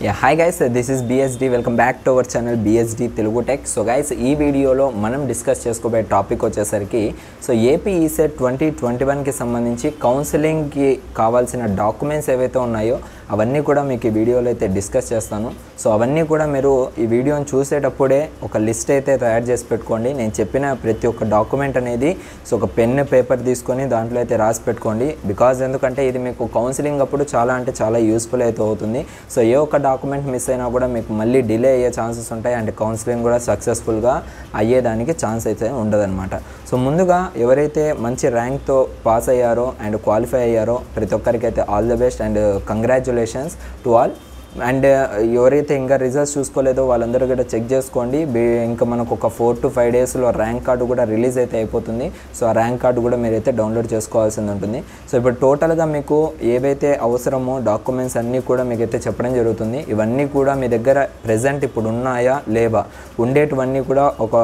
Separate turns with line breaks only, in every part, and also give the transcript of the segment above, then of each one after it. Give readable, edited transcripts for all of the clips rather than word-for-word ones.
Yeah, hi guys, this is BSD. Welcome back to our channel BSD Telugu Tech. So guys, ఈ వీడియోలో మనం discuss చేసుకోబోయే topic వచ్చేసరికి AP ECET 2021 కి సంబంధించి కౌన్సిలింగ్ కి కావాల్సిన డాక్యుమెంట్స్ ఏవైతే ఉన్నాయో అవన్నీ కూడా మీకు ఈ వీడియోలో అయితే డిస్కస్ చేస్తాను. సో అవన్నీ కూడా మీరు ఈ వీడియోని చూసేటప్పుడే ఒక లిస్ట్ అయితే తయారు చేసి పెట్టుకోండి. నేను చెప్పిన ప్రతి ఒక్క డాక్యుమెంట్ అనేది ఒక పెన్ పేపర్ తీసుకొని దాంట్లో అయితే రాసి పెట్టుకోండి. బికాజ్ ఎందుకంటే ఇది మీకు కౌన్సిలింగ్ అప్పుడు చాలా యూస్ఫుల్ అయితే అవుతుంది. సో ఏ ఒక్క డాక్యుమెంట్ మిస్ అయినా కూడా మీకు మళ్ళీ డిలే అయ్యే ఛాన్సెస్ ఉంటాయి అండ్ కౌన్సిలింగ్ కూడా సక్సెస్ఫుల్గా అయ్యేదానికి ఛాన్స్ అయితే ఉండదన్నమాట. సో ముందుగా ఎవరైతే మంచి ర్యాంక్తో పాస్ అయ్యారో అండ్ క్వాలిఫై అయ్యారో ప్రతి ఒక్కరికి అయితే all the best and congratulations to all. And ఎవరైతే ఇంకా రిజల్ట్స్ చూసుకోలేదో వాళ్ళందరూ కూడా చెక్ చేసుకోండి. ఇంకా మనకు ఒక 4 to 5 డేస్లో ర్యాంక్ కార్డు కూడా రిలీజ్ అయితే అయిపోతుంది. సో ఆ ర్యాంక్ కార్డు కూడా మీరైతే డౌన్లోడ్ చేసుకోవాల్సింది ఉంటుంది. సో ఇప్పుడు టోటల్గా మీకు ఏవైతే అవసరమో డాక్యుమెంట్స్ అన్నీ కూడా మీకైతే చెప్పడం జరుగుతుంది. ఇవన్నీ కూడా మీ దగ్గర ప్రెజెంట్ ఇప్పుడు ఉన్నాయా లేవా, ఉండేటివన్నీ కూడా ఒక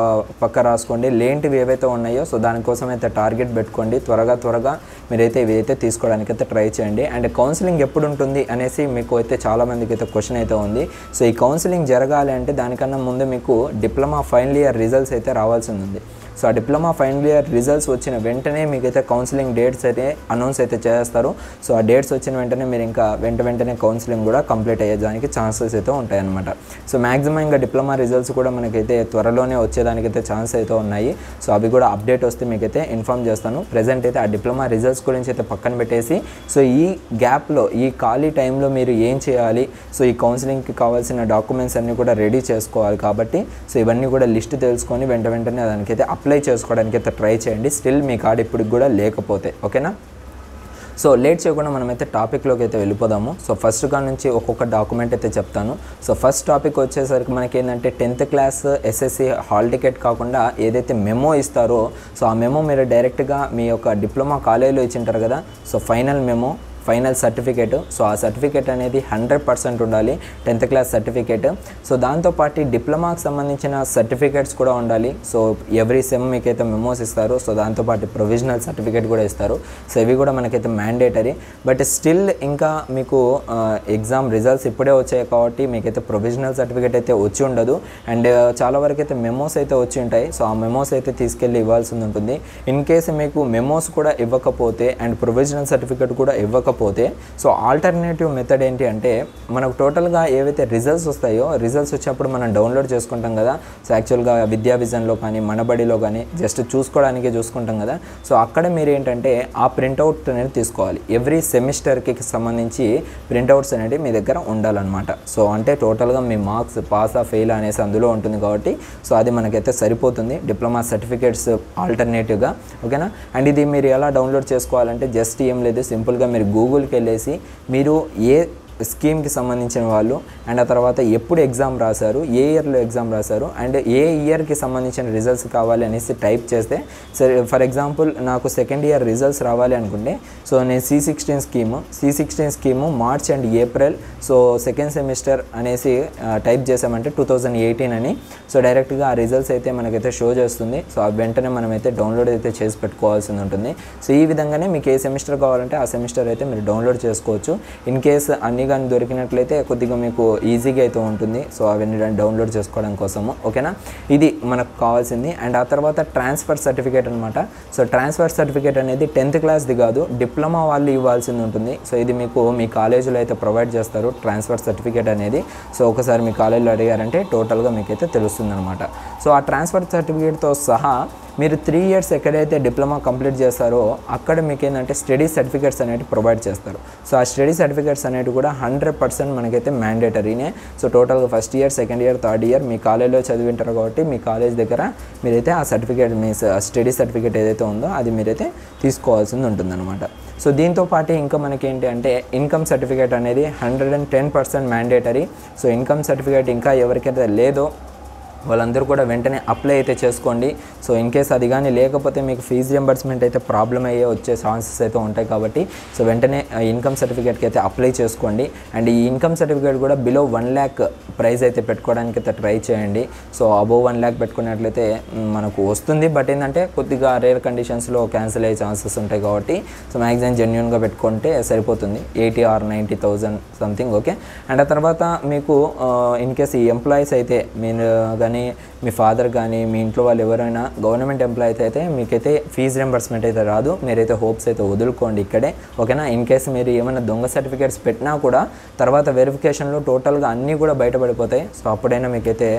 పక్క రాసుకోండి. లేంటివి ఏవైతే ఉన్నాయో సో దానికోసం అయితే టార్గెట్ పెట్టుకోండి. త్వరగా మీరైతే ఇవి అయితే తీసుకోవడానికి అయితే ట్రై చేయండి. అండ్ కౌన్సిలింగ్ ఎప్పుడు ఉంటుంది అనేసి మీకు అయితే చాలామందికి క్వశ్చన్ అయితే ఉంది. సో ఈ కౌన్సిలింగ్ జరగాలి అంటే దానికన్నా ముందు మీకు డిప్లొమా ఫైనల్ ఇయర్ రిజల్ట్స్ అయితే రావాల్సి ఉంది. సో ఆ డిప్లొమా ఫైనల్ ఇయర్ రిజల్ట్స్ వచ్చిన వెంటనే మీకైతే కౌన్సిలింగ్ డేట్స్ అయితే అనౌన్స్ అయితే చేస్తారు. సో ఆ డేట్స్ వచ్చిన వెంటనే మీరు ఇంకా వెంటనే కౌన్సిలింగ్ కూడా కంప్లీట్ అయ్యేదానికి ఛాన్సెస్ అయితే ఉంటాయన్నమాట. సో మ్యాక్సిమం ఇంకా డిప్లొమా రిజల్ట్స్ కూడా మనకైతే త్వరలోనే వచ్చేదానికైతే ఛాన్స్ అయితే ఉన్నాయి. సో అవి కూడా అప్డేట్ వస్తే మీకైతే ఇన్ఫామ్ చేస్తాను. ప్రజెంట్ అయితే ఆ డిప్లొమా రిజల్ట్స్ గురించి అయితే పక్కన పెట్టేసి సో ఈ గ్యాప్లో ఈ ఖాళీ టైంలో మీరు ఏం చేయాలి, సో ఈ కౌన్సిలింగ్కి కావాల్సిన డాక్యుమెంట్స్ అన్నీ కూడా రెడీ చేసుకోవాలి. కాబట్టి సో ఇవన్నీ కూడా లిస్ట్ తెలుసుకొని వెంటనే దానికైతే అప్లై చేసుకోవడానికి అయితే ట్రై చేయండి. స్టిల్ మీ కార్డు ఇప్పటికి కూడా లేకపోతే, ఓకేనా. సో లేట్ చేయకుండా మనమైతే టాపిక్లోకి అయితే వెళ్ళిపోదాము. సో ఫస్ట్గా నుంచి ఒక్కొక్క డాక్యుమెంట్ అయితే చెప్తాను. సో ఫస్ట్ టాపిక్ వచ్చేసరికి మనకి ఏంటంటే 10th class SSC hall ticket కాకుండా ఏదైతే మెమో ఇస్తారో సో ఆ మెమో మీరు డైరెక్ట్గా మీ యొక్క డిప్లొమా కాలేజీలో ఇచ్చింటారు కదా, సో ఫైనల్ సర్టిఫికేట్. సో ఆ సర్టిఫికేట్ అనేది 100% ఉండాలి, 10th క్లాస్ సర్టిఫికేట్. సో దాంతోపాటు డిప్లొమాకి సంబంధించిన సర్టిఫికేట్స్ కూడా ఉండాలి. సో ఎవ్రీ సెమ్ మీకైతే మెమోస్ ఇస్తారు. సో దాంతోపాటు ప్రొవిజనల్ సర్టిఫికేట్ కూడా ఇస్తారు. సో ఇవి కూడా మనకైతే మ్యాండేటరీ. బట్ స్టిల్ ఇంకా మీకు ఎగ్జామ్ రిజల్ట్స్ ఇప్పుడే వచ్చాయి కాబట్టి మీకైతే ప్రొవిజనల్ సర్టిఫికేట్ అయితే వచ్చి ఉండదు. అండ్ చాలా వరకు అయితే మెమోస్ అయితే వచ్చి ఉంటాయి. సో ఆ మెమోస్ అయితే తీసుకెళ్ళి ఇవ్వాల్సి ఉంటుంది. ఇన్ కేసు మీకు మెమోస్ కూడా ఇవ్వకపోతే అండ్ ప్రొవిజనల్ సర్టిఫికేట్ కూడా ఇవ్వకపోతే సో ఆల్టర్నేటివ్ మెథడ్ ఏంటి అంటే మనకు టోటల్గా ఏవైతే రిజల్ట్స్ వస్తాయో రిజల్ట్స్ వచ్చినప్పుడు మనం డౌన్లోడ్ చేసుకుంటాం కదా. సో యాక్చువల్గా విద్యా విజన్లో కానీ మనబడిలో కానీ జస్ట్ చూసుకోవడానికే చూసుకుంటాం కదా. సో అక్కడ మీరు ఏంటంటే ఆ ప్రింట్అవుట్ అనేది తీసుకోవాలి. ఎవ్రీ సెమిస్టర్కి సంబంధించి ప్రింట్అవుట్స్ అనేది మీ దగ్గర ఉండాలన్నమాట. సో అంటే టోటల్గా మీ మార్క్స్ పాస్ ఫెయిల్ అనేసి అందులో ఉంటుంది కాబట్టి సో అది మనకైతే సరిపోతుంది డిప్లొమా సర్టిఫికేట్స్ ఆల్టర్నేటివ్గా, ఓకేనా. అండ్ ఇది మీరు ఎలా డౌన్లోడ్ చేసుకోవాలంటే జస్ట్ ఏం లేదు, సింపుల్గా మీరు గూగుల్కి వెళ్ళేసి మీరు ఏ స్కీమ్కి సంబంధించిన వాళ్ళు అండ్ ఆ తర్వాత ఎప్పుడు ఎగ్జామ్ రాశారు, ఏ ఇయర్లో ఎగ్జామ్ రాశారు అండ్ ఏ ఇయర్కి సంబంధించిన రిజల్ట్స్ కావాలి అనేసి టైప్ చేస్తే సరే ఫర్ ఎగ్జాంపుల్ నాకు సెకండ్ ఇయర్ రిజల్ట్స్ రావాలి అనుకుంటే సో నేను C16 scheme March and April so second semester అనేసి టైప్ చేసామంటే 2018 అని సో డైరెక్ట్గా ఆ రిజల్ట్స్ అయితే మనకైతే షో చేస్తుంది. సో ఆ వెంటనే మనమైతే డౌన్లోడ్ అయితే చేసి పెట్టుకోవాల్సి ఉంటుంది. సో ఈ విధంగానే మీకు ఏ సెమిస్టర్ కావాలంటే ఆ సెమిస్టర్ అయితే మీరు డౌన్లోడ్ చేసుకోవచ్చు. ఇన్ కేస్ అన్ని కానీ దొరికినట్లయితే కొద్దిగా మీకు ఈజీగా అయితే ఉంటుంది. సో అవన్నీ డౌన్లోడ్ చేసుకోవడం కోసము, ఓకేనా. ఇది మనకు కావాల్సింది. అండ్ ఆ తర్వాత ట్రాన్స్ఫర్ సర్టిఫికేట్ అనమాట. సో ట్రాన్స్ఫర్ సర్టిఫికేట్ అనేది 10th క్లాస్ది కాదు, డిప్లొమా వాళ్ళు ఇవ్వాల్సింది ఉంటుంది. సో ఇది మీకు మీ కాలేజీలో అయితే ప్రొవైడ్ చేస్తారు ట్రాన్స్ఫర్ సర్టిఫికేట్ అనేది. సో ఒకసారి మీ కాలేజీలో అడిగారంటే టోటల్గా మీకైతే తెలుస్తుంది అనమాట. సో ఆ ట్రాన్స్ఫర్ సర్టిఫికేట్తో సహా మీరు 3 years ఎక్కడైతే డిప్లొమా కంప్లీట్ చేస్తారో అక్కడ మీకు ఏంటంటే స్టడీ సర్టిఫికేట్స్ అనేవి ప్రొవైడ్ చేస్తారు. సో ఆ స్టడీ సర్టిఫికేట్స్ అనేవి కూడా 100% మనకైతే మ్యాండేటరీనే. సో టోటల్గా first year, second year, third year మీ కాలేజ్లో చదివింటారు కాబట్టి మీ కాలేజ్ దగ్గర మీరైతే ఆ సర్టిఫికేట్ మీ స్టడీ సర్టిఫికేట్ ఏదైతే ఉందో అది మీరైతే తీసుకోవాల్సింది ఉంటుందన్నమాట. సో దీంతో పాటు ఇంకా మనకి ఏంటి అంటే ఇన్కమ్ సర్టిఫికేట్ అనేది 110% మ్యాండేటరీ. సో ఇన్కమ్ సర్టిఫికేట్ ఇంకా ఎవరికైతే లేదో వాళ్ళందరూ కూడా వెంటనే అప్లై అయితే చేసుకోండి. సో ఇన్ కేస్ అది కానీ లేకపోతే మీకు ఫీజు రింబర్స్మెంట్ అయితే ప్రాబ్లం అయ్యే వచ్చే ఛాన్సెస్ అయితే ఉంటాయి కాబట్టి సో వెంటనే ఇన్కమ్ సర్టిఫికేట్కి అయితే అప్లై చేసుకోండి. అండ్ ఈ ఇన్కమ్ సర్టిఫికేట్ కూడా బిలో 1 lakh ప్రైస్ అయితే పెట్టుకోవడానికి అయితే ట్రై చేయండి. సో అబోవ్ 1 lakh పెట్టుకున్నట్లయితే మనకు వస్తుంది, బట్ ఏంటంటే కొద్దిగా రేర్ కండిషన్స్లో క్యాన్సిల్ అయ్యే ఛాన్సెస్ ఉంటాయి కాబట్టి సో మ్యాక్సిమం జెన్యున్గా పెట్టుకుంటే సరిపోతుంది. 80 or 90,000 సంథింగ్. ఓకే. అండ్ ఆ తర్వాత మీకు ఇన్ కేస్ ఈ ఎంప్లాయీస్ అయితే మీరు కానీ మీ ఫాదర్ కానీ మీ ఇంట్లో వాళ్ళు ఎవరైనా గవర్నమెంట్ ఎంప్లాయీ అయితే మీకైతే ఫీజు రింబర్స్మెంట్ అయితే రాదు. మీరైతే హోప్స్ అయితే వదులుకోండి ఇక్కడే. ఓకేనా. ఇన్ కేస్ మీరు ఏమైనా దొంగ సర్టిఫికేట్స్ పెట్టినా కూడా తర్వాత వెరిఫికేషన్లో టోటల్గా అన్నీ కూడా బయటపడిపోతాయి. సో అప్పుడైనా మీకైతే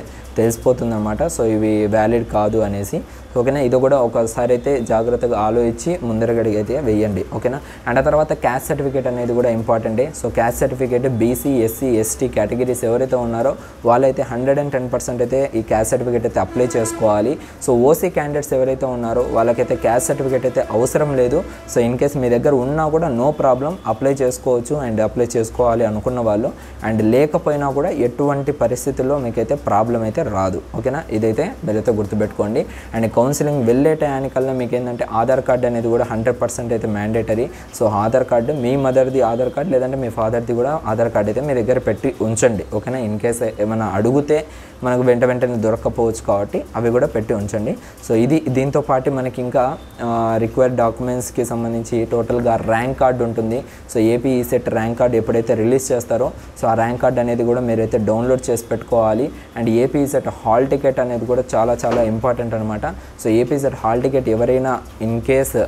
తెలిసిపోతుంది అన్నమాట సో ఇవి వ్యాలిడ్ కాదు అనేసి. ఓకేనా. ఇది కూడా ఒకసారి అయితే జాగ్రత్తగా ఆలోచించి ముందరగడికి అయితే వేయండి. ఓకేనా. అండ్ ఆ తర్వాత క్యాస్ట్ సర్టిఫికేట్ అనేది కూడా ఇంపార్టెంటే. So caste certificate BC, SC, ST categories ఎవరైతే ఉన్నారో వాళ్ళైతే 110% అయితే ఈ క్యాస్ట్ సర్టిఫికేట్ అయితే అప్లై చేసుకోవాలి. సో ఓసీ క్యాండిడేట్స్ ఎవరైతే ఉన్నారో వాళ్ళకైతే క్యాస్ట్ సర్టిఫికేట్ అయితే అవసరం లేదు. సో ఇన్ కేస్ మీ దగ్గర ఉన్నా కూడా నో ప్రాబ్లం, అప్లై చేసుకోవచ్చు. అండ్ అప్లై చేసుకోవాలి అనుకున్న వాళ్ళు అండ్ లేకపోయినా కూడా ఎటువంటి పరిస్థితుల్లో మీకైతే ప్రాబ్లం అయితే రాదు. ఓకేనా. ఇదైతే మీరైతే గుర్తుపెట్టుకోండి. అండ్ కౌన్సిలింగ్ వెళ్ళే టయానికల్లా మీకు ఏంటంటే ఆధార్ కార్డ్ అనేది కూడా 100% అయితే మ్యాండేటరీ. సో ఆధార్ కార్డు మీ మదర్ది ఆధార్ కార్డు లేదంటే మీ ఫాదర్ది కూడా ఆధార్ కార్డు అయితే మీ దగ్గర పెట్టి ఉంచండి. ఓకేనా. ఇన్ కేస్ ఏమైనా అడిగితే మనకు వెంటనే దొరకకపోవచ్చు కాబట్టి అవి కూడా పెట్టి ఉంచండి. సో ఇది దీంతో పాటు మనకి ఇంకా రిక్వైర్డ్ డాక్యుమెంట్స్కి సంబంధించి టోటల్గా ర్యాంక్ కార్డు ఉంటుంది. So AP ECET rank card ఎప్పుడైతే రిలీజ్ చేస్తారో సో ఆ ర్యాంక్ కార్డు అనేది కూడా మీరైతే డౌన్లోడ్ చేసి పెట్టుకోవాలి. And AP ECET hall ticket అనేది కూడా చాలా ఇంపార్టెంట్ అనమాట. So AP ECET hall ticket ఎవరైనా ఇన్ కేస్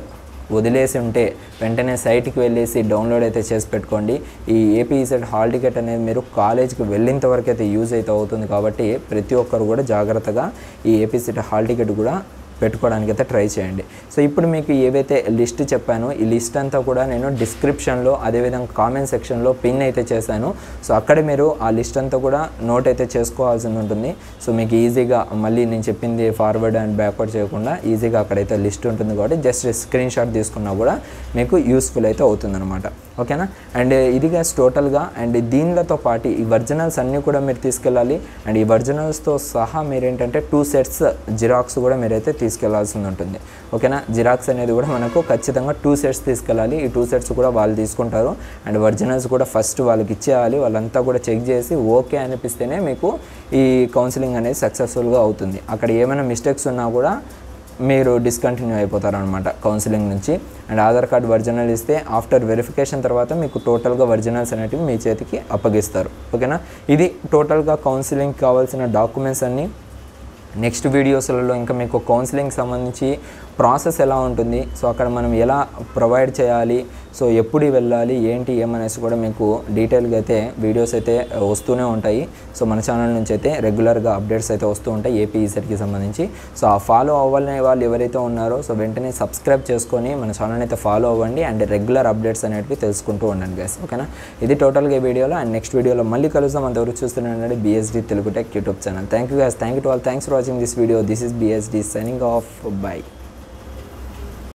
వదిలేసి ఉంటే వెంటనే సైట్కి వెళ్ళేసి డౌన్లోడ్ అయితే చేసి పెట్టుకోండి. ఈ ఏపీ ఈసెట్ హాల్ టికెట్ అనేది మీరు కాలేజ్కి వెళ్ళేంత వరకు అయితే యూజ్ అయితే అవుతుంది కాబట్టి ప్రతి ఒక్కరు కూడా జాగ్రత్తగా ఈ ఏపీ ఈసెట్ హాల్ టికెట్ కూడా పెట్టుకోవడానికి అయితే ట్రై చేయండి. సో ఇప్పుడు మీకు ఏవైతే లిస్ట్ చెప్పానో ఈ లిస్ట్ అంతా కూడా నేను డిస్క్రిప్షన్లో అదేవిధంగా కామెంట్ సెక్షన్లో పిన్ అయితే చేశాను. సో అక్కడ మీరు ఆ లిస్ట్ అంతా కూడా నోట్ అయితే చేసుకోవాల్సి ఉంటుంది. సో మీకు ఈజీగా మళ్ళీ నేను చెప్పింది ఫార్వర్డ్ అండ్ బ్యాక్వర్డ్ చేయకుండా ఈజీగా అక్కడైతే లిస్ట్ ఉంటుంది కాబట్టి జస్ట్ స్క్రీన్ షాట్ తీసుకున్నా కూడా మీకు యూస్ఫుల్ అయితే అవుతుందన్నమాట. ఓకేనా. అండ్ ఇది గ్యాస్ టోటల్గా అండ్ దీనితో పాటు ఈ ఒరిజినల్స్ అన్నీ కూడా మీరు తీసుకెళ్ళాలి. అండ్ ఈ ఒరిజినల్స్తో సహా మీరు ఏంటంటే 2 sets జిరాక్స్ కూడా మీరైతే తీసుకెళ్లాల్సి ఉంటుంది. ఓకేనా. జిరాక్స్ అనేది కూడా మనకు ఖచ్చితంగా 2 sets తీసుకెళ్ళాలి. ఈ 2 sets కూడా వాళ్ళు తీసుకుంటారు. అండ్ ఒరిజినల్స్ కూడా ఫస్ట్ వాళ్ళకి ఇచ్చేయాలి. వాళ్ళంతా కూడా చెక్ చేసి ఓకే అనిపిస్తేనే మీకు ఈ కౌన్సిలింగ్ అనేది సక్సెస్ఫుల్గా అవుతుంది. అక్కడ ఏమైనా మిస్టేక్స్ ఉన్నా కూడా మీరు డిస్కంటిన్యూ అయిపోతారనమాట కౌన్సిలింగ్ నుంచి. అండ్ ఆధార్ కార్డ్ ఒరిజినల్ ఇస్తే ఆఫ్టర్ వెరిఫికేషన్ తర్వాత మీకు టోటల్గా ఒరిజినల్స్ అనేటివి మీ చేతికి అప్పగిస్తారు. ఓకేనా. ఇది టోటల్గా కౌన్సిలింగ్ కావాల్సిన డాక్యుమెంట్స్ అన్నీ. నెక్స్ట్ వీడియోస్లలో ఇంకా మీకు కౌన్సిలింగ్ సంబంధించి ప్రాసెస్ ఎలా ఉంటుంది, సో అక్కడ మనం ఎలా ప్రొవైడ్ చేయాలి, సో ఎప్పుడు వెళ్ళాలి ఏంటి ఏమనేసి కూడా మీకు డీటెయిల్గా అయితే వీడియోస్ అయితే వస్తూనే ఉంటాయి. సో మన ఛానల్ నుంచి అయితే రెగ్యులర్గా అప్డేట్స్ అయితే వస్తూ ఉంటాయి ఏపీ ఈసెట్కి సంబంధించి. సో ఆ ఫాలో అవ్వాలనే వాళ్ళు ఎవరైతే ఉన్నారో సో వెంటనే సబ్స్క్రైబ్ చేసుకొని మన ఛానల్ అయితే ఫాలో అవ్వండి. అండ్ రెగ్యులర్ అప్డేట్స్ అనేవి తెలుసుకుంటూ ఉండండి గైస్. ఓకేనా. ఇది టోటల్గా ఈ వీడియోలో. అండ్ నెక్స్ట్ వీడియోలో మళ్ళీ కలుద్దాం. అంతవరకు చూస్తున్నానండి BSD Telugu tech YouTube channel. Thank you guys. Thank you to all. Thanks for watching this video. This is BSD signing off. Bye.